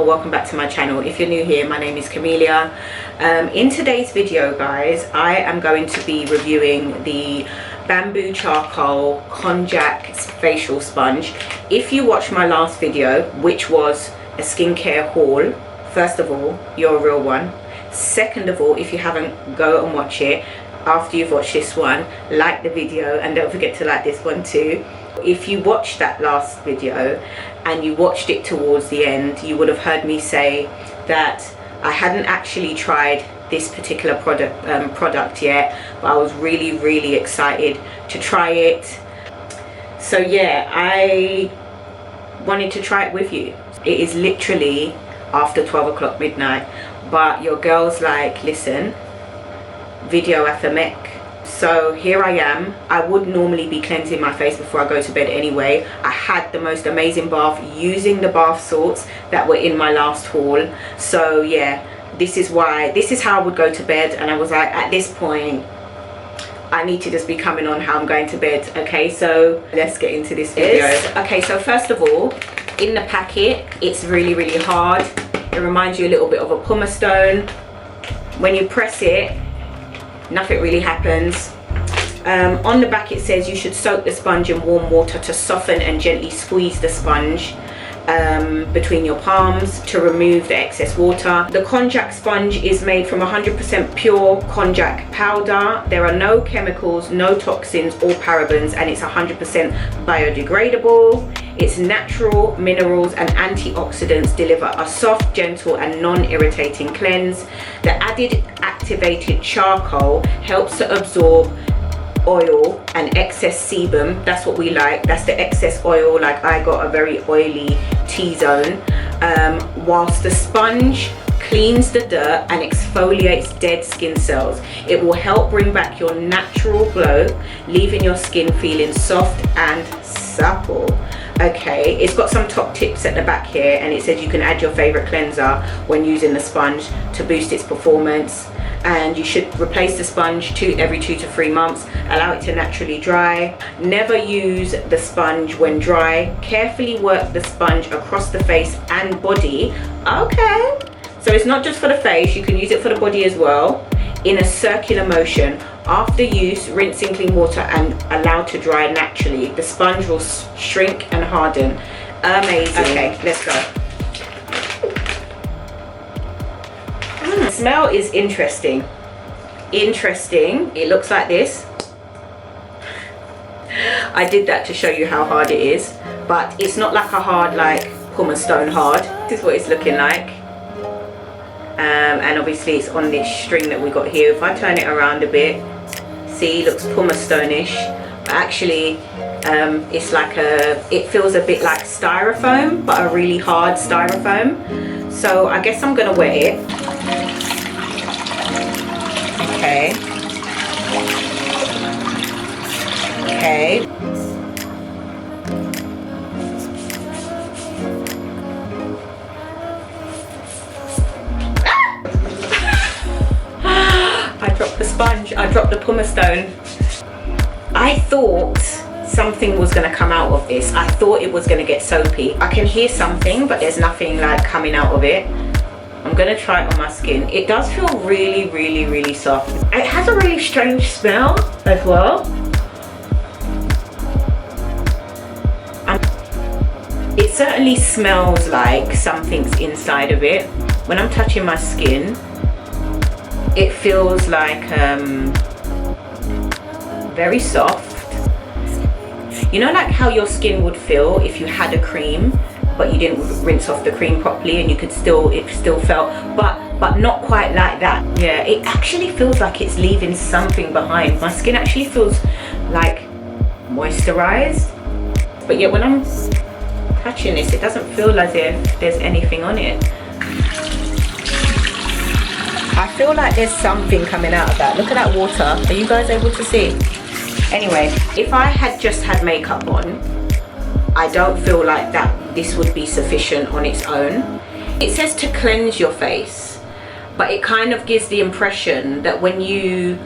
welcome back to my channel. If you're new here, my name is Camelia. In today's video, guys, I am going to be reviewing the bamboo charcoal konjac facial sponge. If you watched my last video, which was a skincare haul, first of all, you're a real one. Second of all, if you haven't, go and watch it. After you've watched this one, like the video and don't forget to like this one too. If you watched that last video and you watched it towards the end, you would have heard me say that I hadn't actually tried this particular product yet, but I was really excited to try it. So yeah, I wanted to try it with you. It is literally after 12 o'clock midnight, but your girl's like, listen, video after mech. So here I am. I would normally be cleansing my face before I go to bed anyway. I had the most amazing bath using the bath salts that were in my last haul. So yeah, this is how I would go to bed, and I was like, at this point I need to just be coming on how I'm going to bed. Okay, so let's get into this video. Okay, so first of all, in the packet, it's really hard. It reminds you a little bit of a pumice stone. When you press it, nothing really happens. On the back it says you should soak the sponge in warm water to soften and gently squeeze the sponge between your palms to remove the excess water. The konjac sponge is made from 100% pure konjac powder. There are no chemicals, no toxins or parabens, and it's 100% biodegradable. Its natural minerals and antioxidants deliver a soft, gentle and non-irritating cleanse. The added activated charcoal helps to absorb oil and excess sebum. That's what we like. That's the excess oil. Like, I got a very oily T-zone. Whilst the sponge cleans the dirt and exfoliates dead skin cells. It will help bring back your natural glow, leaving your skin feeling soft and supple. Okay, it's got some top tips at the back here, and it says you can add your favorite cleanser when using the sponge to boost its performance, and you should replace the sponge every 2 to 3 months. Allow it to naturally dry. Never use the sponge when dry. Carefully work the sponge across the face and body. Okay, so it's not just for the face, you can use it for the body as well, in a circular motion. After use, rinse in clean water and allow to dry naturally. The sponge will shrink and harden. Amazing. Okay, let's go. The smell is interesting. It looks like this. I did that to show you how hard it is, but it's not like a hard, like pumice stone hard. This is what it's looking like. And obviously it's on this string that we got here. If I turn it around a bit, see, looks pumice stone-ish, but actually it's like it feels a bit like styrofoam, but a really hard styrofoam. So I guess I'm gonna wet it. Okay. I dropped the pumice stone. I thought something was going to come out of this. I thought it was going to get soapy. I can hear something, but there's nothing like coming out of it. I'm going to try it on my skin. It does feel really soft. It has a really strange smell as well. It certainly smells like something's inside of it. When I'm touching my skin, it feels like very soft. You know, like how your skin would feel if you had a cream but you didn't rinse off the cream properly, and it still felt, but not quite like that. Yeah, it actually feels like it's leaving something behind. My skin actually feels like moisturized, but yet when I'm touching this, it doesn't feel as if there's anything on it. I feel like there's something coming out of that. Look at that water. Are you guys able to see? Anyway, if I had just had makeup on, I don't feel like this would be sufficient on its own. It says to cleanse your face, but it kind of gives the impression that when you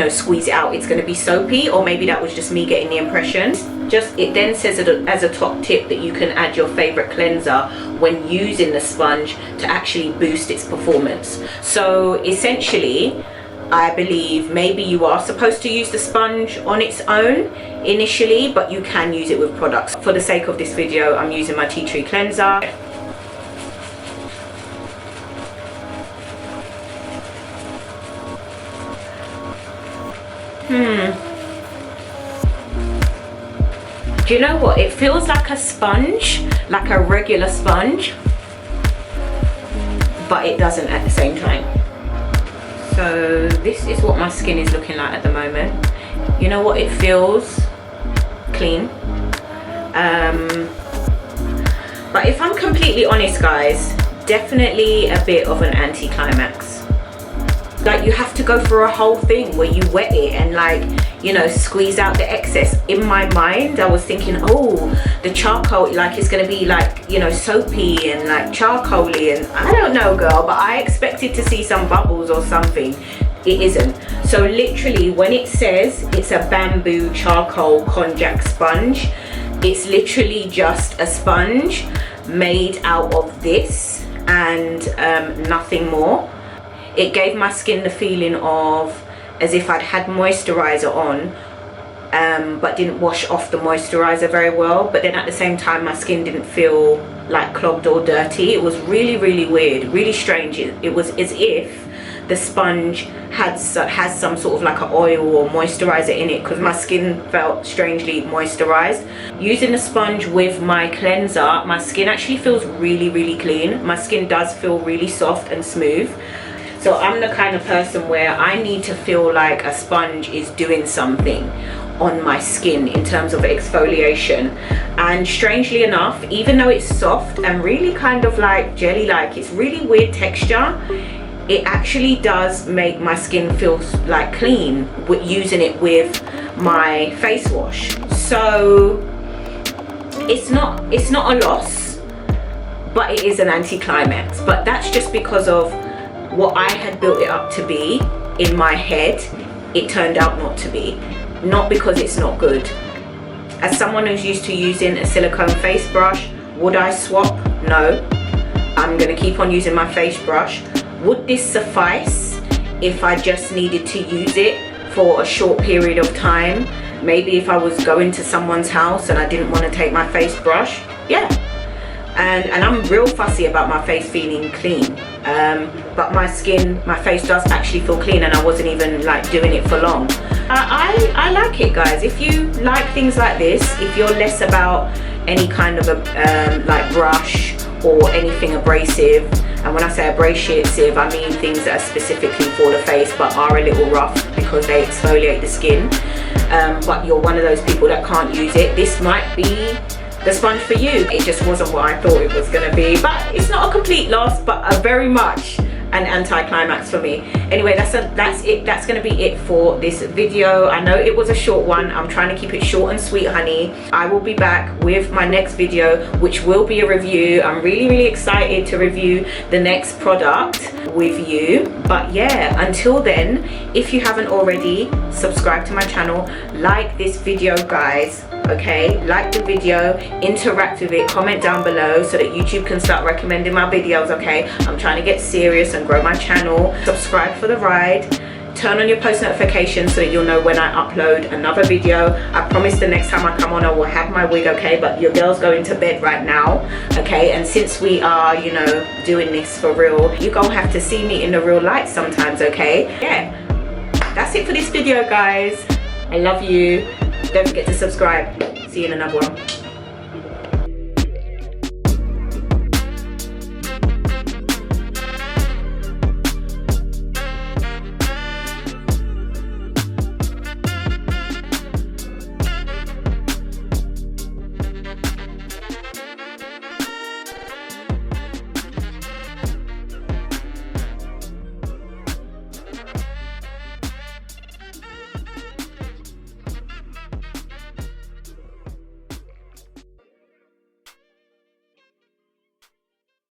squeeze it out, it's going to be soapy, or maybe that was just me getting the impression. it then says as a top tip that you can add your favorite cleanser when using the sponge to actually boost its performance. So essentially, I believe maybe you are supposed to use the sponge on its own initially, but you can use it with products. For the sake of this video, I'm using my tea tree cleanser. Do you know what? It feels like a sponge, like a regular sponge, but it doesn't at the same time. So this is what my skin is looking like at the moment. You know what? It feels clean. But if I'm completely honest, guys, definitely a bit of an anticlimax. Like, you have to go through a whole thing where you wet it and, like, you know, squeeze out the excess. In my mind, I was thinking, oh, the charcoal, like, it's gonna be like, you know, soapy and like charcoaly, and I don't know, girl, but I expected to see some bubbles or something. It isn't. So literally, when it says it's a bamboo charcoal konjac sponge, it's literally just a sponge made out of this and nothing more. It gave my skin the feeling of as if I'd had moisturizer on, but didn't wash off the moisturizer very well. But then at the same time, my skin didn't feel like clogged or dirty. It was really, really weird, really strange. It was as if the sponge has some sort of like an oil or moisturizer in it, because my skin felt strangely moisturized. Using the sponge with my cleanser, my skin actually feels really, really clean. My skin does feel really soft and smooth. So I'm the kind of person where I need to feel like a sponge is doing something on my skin in terms of exfoliation. And strangely enough, even though it's soft and really kind of like jelly-like, it's really weird texture, it actually does make my skin feel like clean with using it with my face wash. So it's not a loss, but it is an anticlimax. But that's just because of what I had built it up to be in my head. It turned out not to be, not because it's not good. As someone who's used to using a silicone face brush, would I swap? No. I'm gonna keep on using my face brush. Would this suffice if I just needed to use it for a short period of time? Maybe if I was going to someone's house and I didn't want to take my face brush, yeah. And I'm real fussy about my face feeling clean, but my face does actually feel clean, and I wasn't even like doing it for long. I like it, guys. If you like things like this, if you're less about any kind of a like brush or anything abrasive, and when I say abrasive, I mean things that are specifically for the face but are a little rough because they exfoliate the skin, but you're one of those people that can't use it, this might be the sponge for you. It just wasn't what I thought it was gonna be, but it's not a complete loss, but a very much an anti-climax for me. Anyway, that's it. That's gonna be it for this video. I know it was a short one. I'm trying to keep it short and sweet, honey. I will be back with my next video, which will be a review. I'm really excited to review the next product with you. But yeah, until then, if you haven't already, subscribe to my channel, like this video, guys. Okay, like the video, interact with it, comment down below so that YouTube can start recommending my videos. Okay, I'm trying to get serious and grow my channel. Subscribe for the ride, turn on your post notifications so that you'll know when I upload another video. I promise the next time I come on I will have my wig, okay, but your girl's going to bed right now, okay, and since we are, you know, doing this for real, you're gonna have to see me in the real light sometimes, okay? Yeah, that's it for this video, guys. I love you. Don't forget to subscribe. See you in another one.